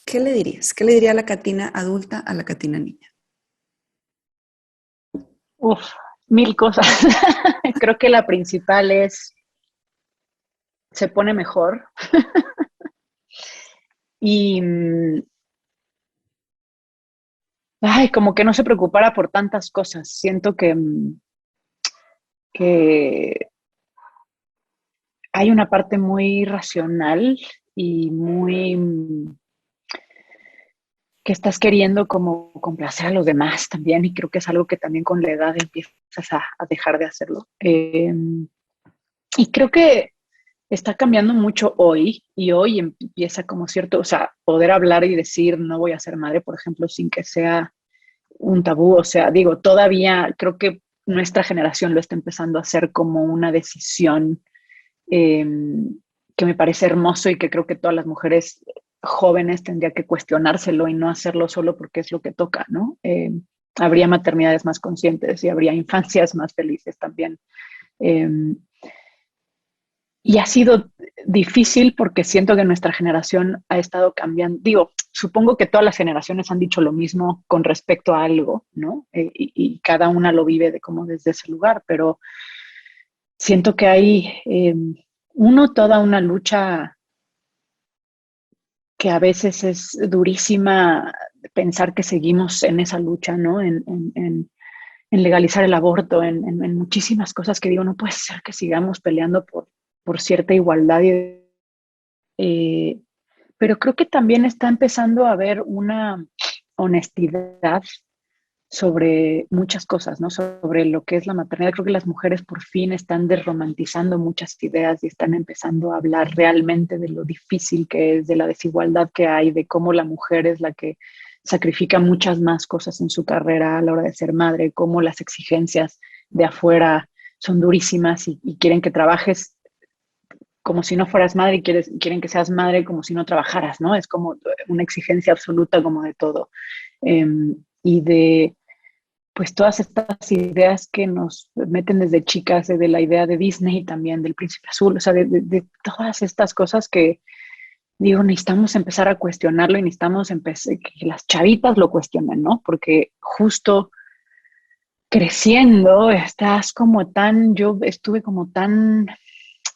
¿qué le dirías? ¿Qué le diría a la Katina adulta a la Katina niña? Uf, mil cosas. Creo que la principal es, se pone mejor. Y, ay, como que no se preocupara por tantas cosas. Siento que hay una parte muy racional y muy que estás queriendo como complacer a los demás también, y creo que es algo que también con la edad empiezas a dejar de hacerlo. Y creo que está cambiando mucho hoy, y hoy empieza como cierto, o sea, poder hablar y decir no voy a ser madre, por ejemplo, sin que sea un tabú. O sea, digo, todavía creo que nuestra generación lo está empezando a hacer como una decisión eh, que me parece hermoso, y que creo que todas las mujeres jóvenes tendría que cuestionárselo y no hacerlo solo porque es lo que toca, ¿no? Habría maternidades más conscientes y habría infancias más felices también. Eh, Y ha sido difícil porque siento que nuestra generación ha estado cambiando. Digo, supongo que todas las generaciones han dicho lo mismo con respecto a algo, ¿no? Y cada una lo vive de como desde ese lugar, pero siento que hay, toda una lucha que a veces es durísima pensar que seguimos en esa lucha, ¿no? En legalizar el aborto, en muchísimas cosas que digo, no puede ser que sigamos peleando por cierta igualdad. Eh, pero creo que también está empezando a haber una honestidad sobre muchas cosas, ¿no? Sobre lo que es la maternidad. Creo que las mujeres por fin están desromantizando muchas ideas y están empezando a hablar realmente de lo difícil que es, de la desigualdad que hay, de cómo la mujer es la que sacrifica muchas más cosas en su carrera a la hora de ser madre, cómo las exigencias de afuera son durísimas y quieren que trabajes como si no fueras madre y quieren que seas madre como si no trabajaras, ¿no? Es como una exigencia absoluta como de todo. Y de, pues, todas estas ideas que nos meten desde chicas, de la idea de Disney también, del Príncipe Azul, o sea, de todas estas cosas que, digo, necesitamos empezar a cuestionarlo y necesitamos que las chavitas lo cuestionen, ¿no? Porque justo creciendo estás como tan, yo estuve como tan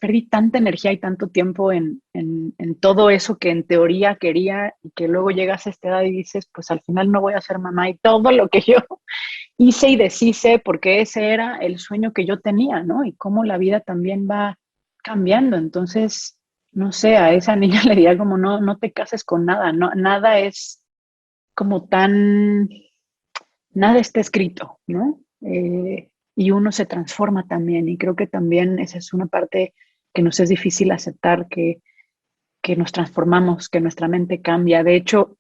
perdí tanta energía y tanto tiempo en todo eso que en teoría quería y que luego llegas a esta edad y dices, pues al final no voy a ser mamá y todo lo que yo hice y deshice porque ese era el sueño que yo tenía, ¿no? Y cómo la vida también va cambiando. Entonces, no sé, a esa niña le diría como no te cases con nada, no, nada es como tan, nada está escrito, ¿no? Y uno se transforma también y creo que también esa es una parte que nos es difícil aceptar, que nos transformamos, que nuestra mente cambia. De hecho,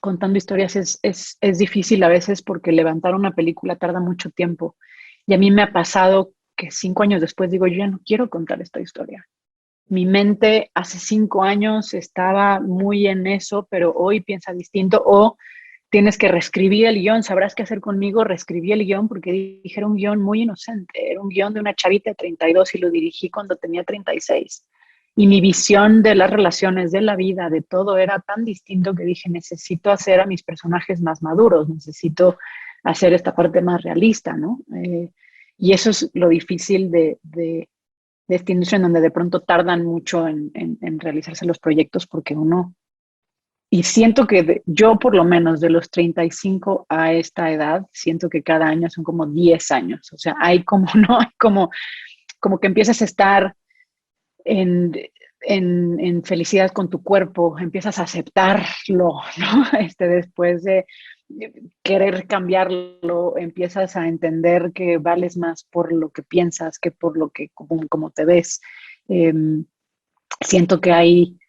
contando historias es difícil a veces porque levantar una película tarda mucho tiempo. Y a mí me ha pasado que 5 años después digo, yo ya no quiero contar esta historia. Mi mente hace 5 años estaba muy en eso, pero hoy piensa distinto o tienes que reescribir el guión, sabrás qué hacer conmigo, reescribí el guión porque dije era un guión muy inocente, era un guión de una chavita de 32 y lo dirigí cuando tenía 36. Y mi visión de las relaciones, de la vida, de todo era tan distinto que dije, necesito hacer a mis personajes más maduros, necesito hacer esta parte más realista, ¿no? Y eso es lo difícil de esta industria en donde de pronto tardan mucho en realizarse los proyectos porque uno y siento que yo por lo menos de los 35 a esta edad, siento que cada año son como 10 años. O sea, hay como, ¿no? Hay como que empiezas a estar en, en felicidad con tu cuerpo, empiezas a aceptarlo, ¿no? Después de querer cambiarlo, empiezas a entender que vales más por lo que piensas que por lo que, como te ves. Eh, Siento que hay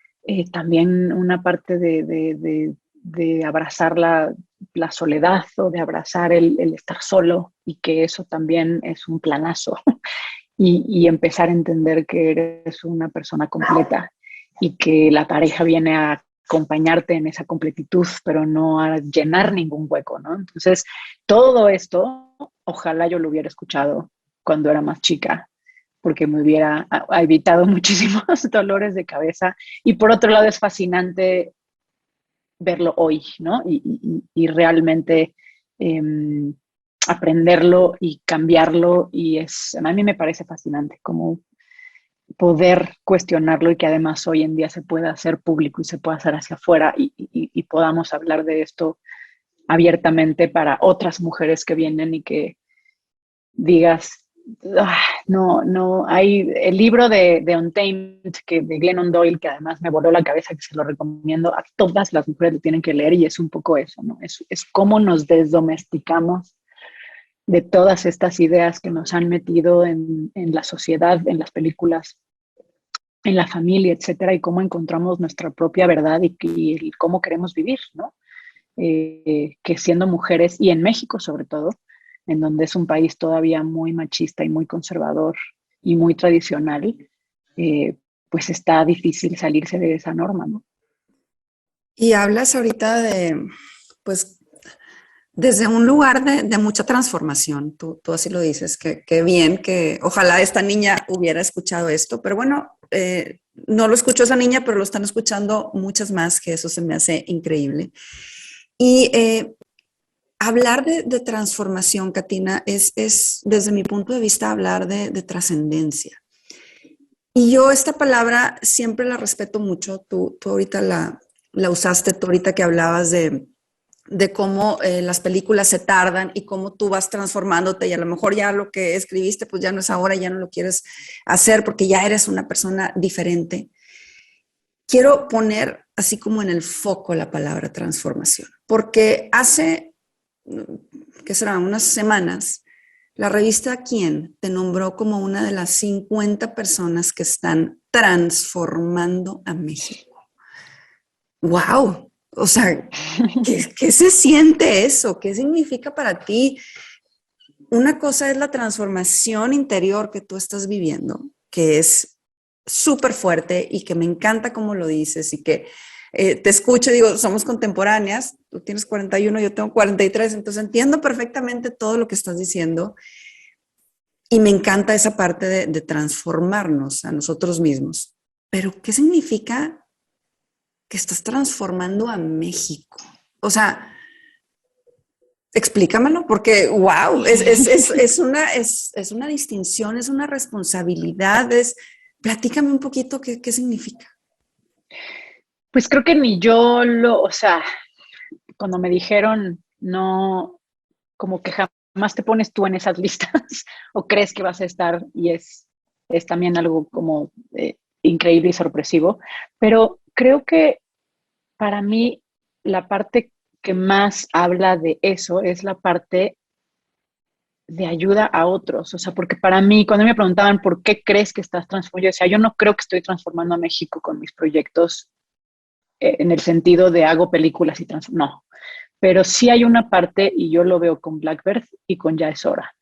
también una parte de abrazar la soledad o de abrazar el estar solo y que eso también es un planazo y empezar a entender que eres una persona completa y que la pareja viene a acompañarte en esa completitud, pero no a llenar ningún hueco, ¿no? Entonces, todo esto, ojalá yo lo hubiera escuchado cuando era más chica, porque me hubiera evitado muchísimos dolores de cabeza. Y por otro lado, es fascinante verlo hoy, ¿no? Y realmente eh, aprenderlo y cambiarlo. Y a mí me parece fascinante como poder cuestionarlo y que además hoy en día se pueda hacer público y se pueda hacer hacia afuera y podamos hablar de esto abiertamente para otras mujeres que vienen y que digas, no, hay el libro de Untamed de Glennon Doyle, que además me voló la cabeza, que se lo recomiendo, a todas las mujeres lo tienen que leer y es un poco eso, ¿no? Es cómo nos desdomesticamos de todas estas ideas que nos han metido en la sociedad, en las películas, en la familia, etcétera, y cómo encontramos nuestra propia verdad y cómo queremos vivir, ¿no? Que siendo mujeres, y en México sobre todo, en donde es un país todavía muy machista y muy conservador y muy tradicional, pues está difícil salirse de esa norma, ¿no? Y hablas ahorita pues, desde un lugar de mucha transformación. Tú así lo dices, que bien, que ojalá esta niña hubiera escuchado esto, pero bueno, no lo escuchó esa niña, pero lo están escuchando muchas más, que eso se me hace increíble. Y hablar de transformación, Katina, es, desde mi punto de vista, hablar de trascendencia. Y yo esta palabra siempre la respeto mucho. Tú ahorita la usaste, tú ahorita que hablabas de cómo las películas se tardan y cómo tú vas transformándote y a lo mejor ya lo que escribiste pues ya no es ahora, ya no lo quieres hacer porque ya eres una persona diferente. Quiero poner así como en el foco la palabra transformación, porque hace, ¿qué será? Unas semanas, la revista Quién te nombró como una de las 50 personas que están transformando a México. ¡Wow! O sea, ¿qué se siente eso? ¿Qué significa para ti? Una cosa es la transformación interior que tú estás viviendo, que es súper fuerte y que me encanta cómo lo dices y que te escucho y digo, somos contemporáneas, tú tienes 41, yo tengo 43, entonces entiendo perfectamente todo lo que estás diciendo y me encanta esa parte de transformarnos a nosotros mismos. Pero, ¿qué significa que estás transformando a México? O sea, explícamelo, porque wow, es una distinción, es una responsabilidad, platícame un poquito qué significa. Pues creo que ni yo o sea, cuando me dijeron, no, como que jamás te pones tú en esas listas o crees que vas a estar y es también algo como increíble y sorpresivo, pero creo que para mí la parte que más habla de eso es la parte de ayuda a otros. O sea, porque para mí, cuando me preguntaban por qué crees que estás transformando, yo decía, yo no creo que estoy transformando a México con mis proyectos en el sentido de hago películas y transformo. No, pero sí hay una parte, y yo lo veo con Blackbird y con Ya es hora.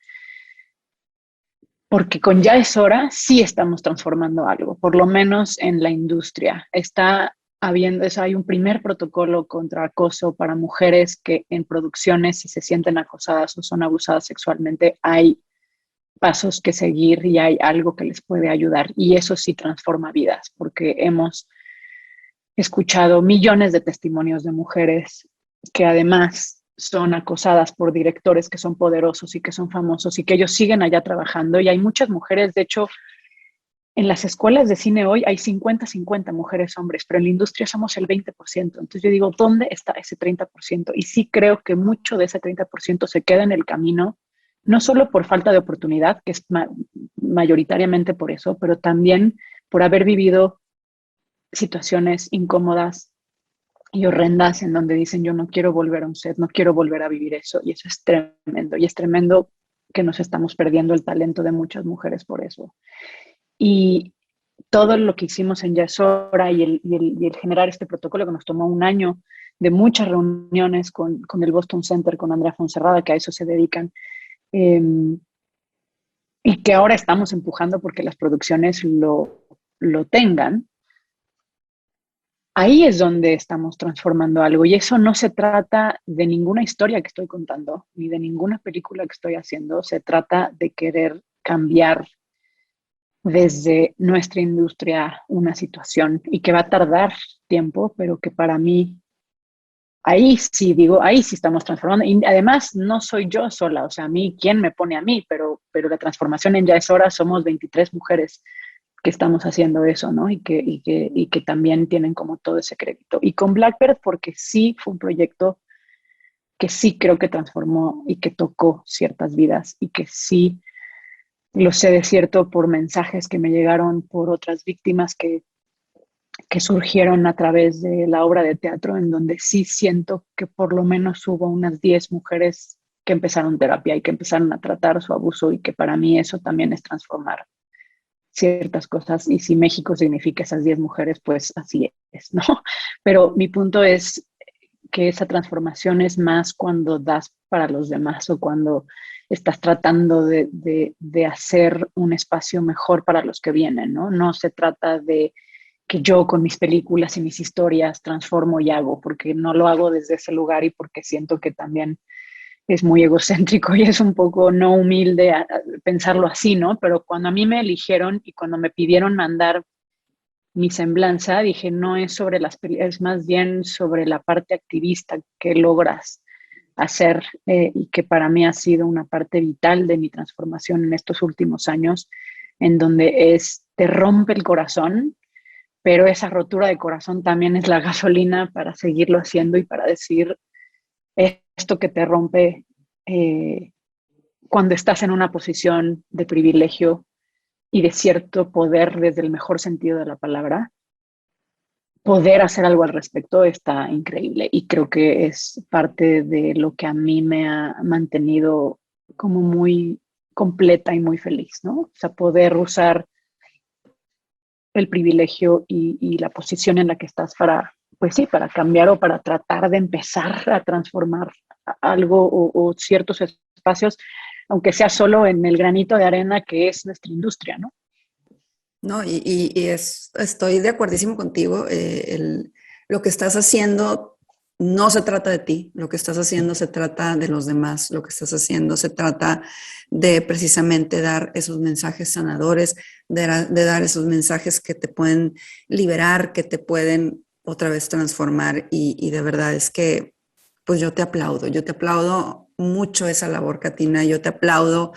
Porque con Ya es hora sí estamos transformando algo, por lo menos en la industria. Está habiendo, hay un primer protocolo contra acoso para mujeres que en producciones, si se sienten acosadas o son abusadas sexualmente, hay pasos que seguir y hay algo que les puede ayudar. Y eso sí transforma vidas, porque hemos escuchado millones de testimonios de mujeres que además son acosadas por directores que son poderosos y que son famosos y que ellos siguen allá trabajando. Y hay muchas mujeres, de hecho, en las escuelas de cine hoy hay 50-50 mujeres, hombres, pero en la industria somos el 20%. Entonces yo digo, ¿dónde está ese 30%? Y sí creo que mucho de ese 30% se queda en el camino, no solo por falta de oportunidad, que es mayoritariamente por eso, pero también por haber vivido situaciones incómodas y horrendas en donde dicen yo no quiero volver a un set, no quiero volver a vivir eso, y eso es tremendo, y es tremendo que nos estamos perdiendo el talento de muchas mujeres por eso. Y todo lo que hicimos en Ya es hora y el generar este protocolo que nos tomó un año de muchas reuniones con el Boston Center, con Andrea Fonserrada, que a eso se dedican, y que ahora estamos empujando porque las producciones lo tengan. Ahí es donde estamos transformando algo y eso no se trata de ninguna historia que estoy contando ni de ninguna película que estoy haciendo, se trata de querer cambiar desde nuestra industria una situación y que va a tardar tiempo, pero que para mí ahí sí digo, ahí sí estamos transformando y además no soy yo sola, o sea, a mí, ¿quién me pone a mí? Pero la transformación en Ya es hora somos 23 mujeres que estamos haciendo eso, ¿no? Y que también tienen como todo ese crédito. Y con Blackbird, porque sí fue un proyecto que sí creo que transformó y que tocó ciertas vidas y que sí lo sé de cierto por mensajes que me llegaron por otras víctimas que surgieron a través de la obra de teatro, en donde sí siento que por lo menos hubo unas 10 mujeres que empezaron terapia y que empezaron a tratar su abuso y que para mí eso también es transformar ciertas cosas y si México significa esas 10 mujeres, pues así es, ¿no? Pero mi punto es que esa transformación es más cuando das para los demás o cuando estás tratando de hacer un espacio mejor para los que vienen, ¿no? No se trata de que yo con mis películas y mis historias transformo y hago, porque no lo hago desde ese lugar y porque siento que también es muy egocéntrico y es un poco no humilde a pensarlo así, ¿no? Pero cuando a mí me eligieron y cuando me pidieron mandar mi semblanza, dije, no es sobre las peleas, es más bien sobre la parte activista que logras hacer y que para mí ha sido una parte vital de mi transformación en estos últimos años, en donde te rompe el corazón, pero esa rotura de corazón también es la gasolina para seguirlo haciendo y para decir esto que te rompe cuando estás en una posición de privilegio y de cierto poder desde el mejor sentido de la palabra, poder hacer algo al respecto está increíble y creo que es parte de lo que a mí me ha mantenido como muy completa y muy feliz, ¿no? O sea, poder usar el privilegio y la posición en la que estás para, pues sí, para cambiar o para tratar de empezar a transformar algo o ciertos espacios, aunque sea solo en el granito de arena que es nuestra industria, ¿no? No, estoy de acuerdísimo contigo. Lo que estás haciendo no se trata de ti, lo que estás haciendo se trata de los demás, lo que estás haciendo se trata de precisamente dar esos mensajes sanadores, de dar esos mensajes que te pueden liberar, que te pueden otra vez transformar y de verdad es que pues yo te aplaudo mucho esa labor, Katina, yo te aplaudo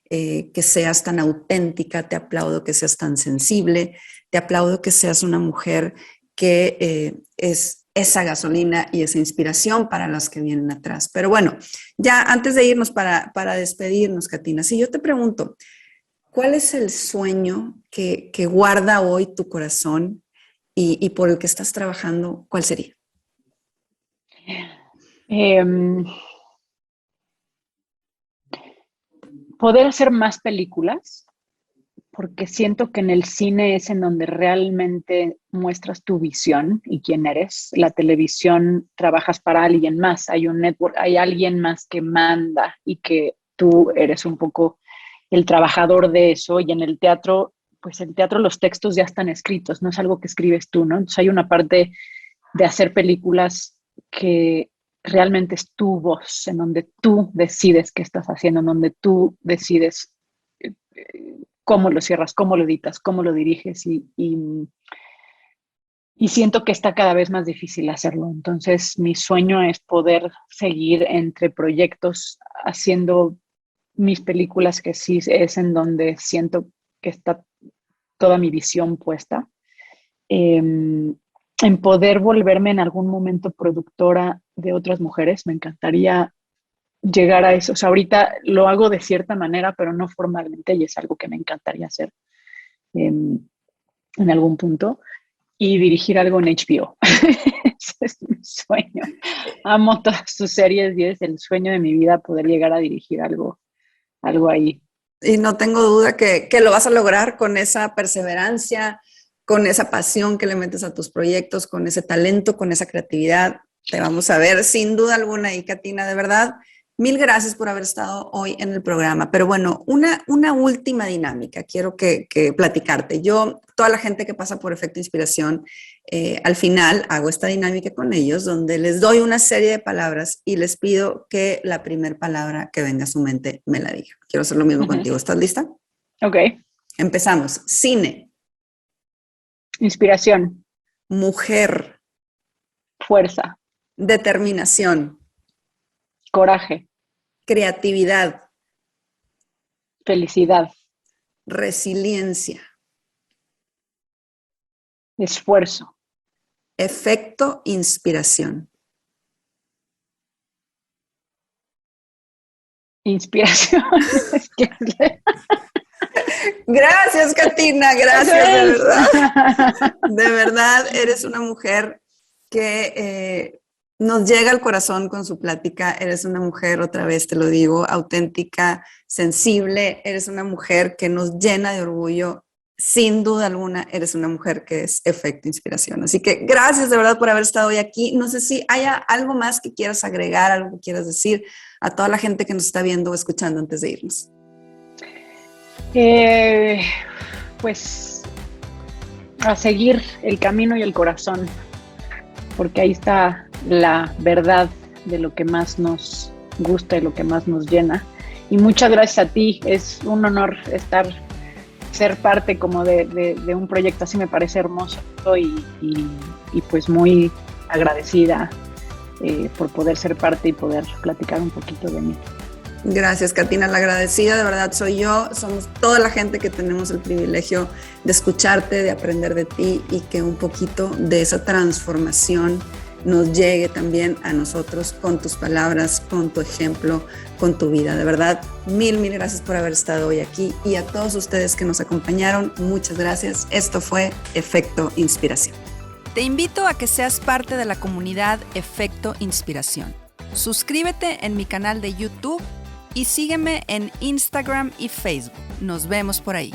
que seas tan auténtica, te aplaudo que seas tan sensible, te aplaudo que seas una mujer que es esa gasolina y esa inspiración para las que vienen atrás. Pero bueno, ya antes de irnos para despedirnos, Katina, si yo te pregunto, ¿cuál es el sueño que guarda hoy tu corazón y por el que estás trabajando? ¿Cuál sería? Poder hacer más películas, porque siento que en el cine es en donde realmente muestras tu visión y quién eres. La televisión trabajas para alguien más, hay un network, hay alguien más que manda y que tú eres un poco el trabajador de eso. Y en el teatro, pues el teatro los textos ya están escritos, no es algo que escribes tú, ¿no? Entonces hay una parte de hacer películas que realmente es tu voz, en donde tú decides qué estás haciendo, en donde tú decides cómo lo cierras, cómo lo editas, cómo lo diriges y siento que está cada vez más difícil hacerlo. Entonces, mi sueño es poder seguir entre proyectos haciendo mis películas, que sí es en donde siento que está toda mi visión puesta. En poder volverme en algún momento productora de otras mujeres, me encantaría llegar a eso. O sea, ahorita lo hago de cierta manera, pero no formalmente, y es algo que me encantaría hacer en algún punto, y dirigir algo en HBO. Ese es mi sueño. Amo todas sus series y es el sueño de mi vida poder llegar a dirigir algo ahí. Y no tengo duda que lo vas a lograr con esa perseverancia, con esa pasión que le metes a tus proyectos, con ese talento, con esa creatividad. Te vamos a ver sin duda alguna y Katina, de verdad, mil gracias por haber estado hoy en el programa. Pero bueno, una última dinámica quiero que platicarte. Yo, toda la gente que pasa por Efecto Inspiración, al final hago esta dinámica con ellos donde les doy una serie de palabras y les pido que la primera palabra que venga a su mente me la diga. Quiero hacer lo mismo contigo. ¿Estás lista? Ok. Empezamos. Cine. Inspiración. Mujer. Fuerza. Determinación. Coraje. Creatividad. Felicidad. Resiliencia. Esfuerzo. Efecto inspiración. Inspiración. Gracias, Katina, gracias, de verdad. De verdad, eres una mujer que nos llega al corazón con su plática. Eres una mujer, otra vez te lo digo, auténtica, sensible. Eres una mujer que nos llena de orgullo. Sin duda alguna, eres una mujer que es efecto inspiración. Así que gracias de verdad por haber estado hoy aquí. No sé si haya algo más que quieras agregar, algo que quieras decir a toda la gente que nos está viendo o escuchando antes de irnos. Pues a seguir el camino y el corazón, porque ahí está la verdad de lo que más nos gusta y lo que más nos llena. Y muchas gracias a ti, es un honor ser parte como de un proyecto así, me parece hermoso y pues muy agradecida por poder ser parte y poder platicar un poquito de mí. Gracias, Katina, la agradecida de verdad soy yo, somos toda la gente que tenemos el privilegio de escucharte, de aprender de ti y que un poquito de esa transformación nos llegue también a nosotros con tus palabras, con tu ejemplo, con tu vida. De verdad, mil gracias por haber estado hoy aquí y a todos ustedes que nos acompañaron, muchas gracias. Esto fue Efecto Inspiración. Te invito a que seas parte de la comunidad Efecto Inspiración. Suscríbete en mi canal de YouTube y sígueme en Instagram y Facebook. Nos vemos por ahí.